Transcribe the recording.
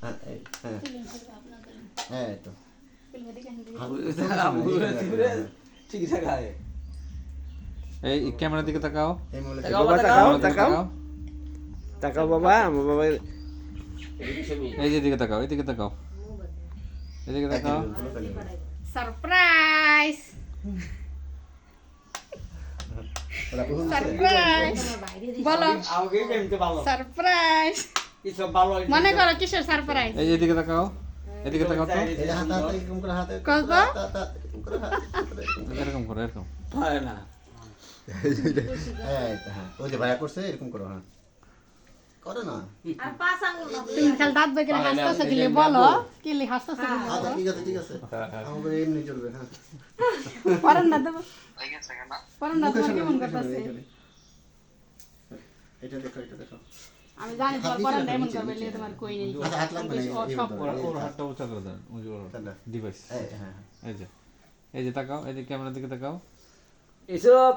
হ্যাঁ এই হ্যাঁ এই তো ঠিক আছে এই ক্যামেরার দিকে তাকাও। এই মূলে তাকাও বাবা আমার বাবা এই যে দিকে তাকাও, এদিকে তাকাও, এদিকে তাকাও। সারপ্রাইজ সারপ্রাইজ বলো আমাকে কেমতে ভালো সারপ্রাইজ কিছু ভালো মনে করো কিসের সারপ্রাইজ এই যে এদিকে তাকাও, এদিকে তাকাও তো। এই হাত হাত এরকম করে হাতে কত? এরকম করে হাত এরকম করো, এরকম। হয় না এই তো হ্যাঁ ওই যে ভাইয়া করছে এরকম করো হ্যাঁ করো না তুমি খালি দাঁত বের করে হাসতেছো কি লি বলো কি লি হাসতেছো কি লি আচ্ছা ঠিক আছে আমাকে এমনি চলবে হ্যাঁ পরান না দেবো পরান না তোমার কেমন করতেছে এটা দেখো আমি জানি তোমার পরান না এমন করবে লিয়ে তোমার কই নেই আচ্ছা হাত লাগবে না সব ওর হাতটা উঁচা করে দেন, উঁচু করো ডিভাইস। এই হ্যাঁ এই যে তাকাও, এই যে ক্যামেরার দিকে তাকাও। এসব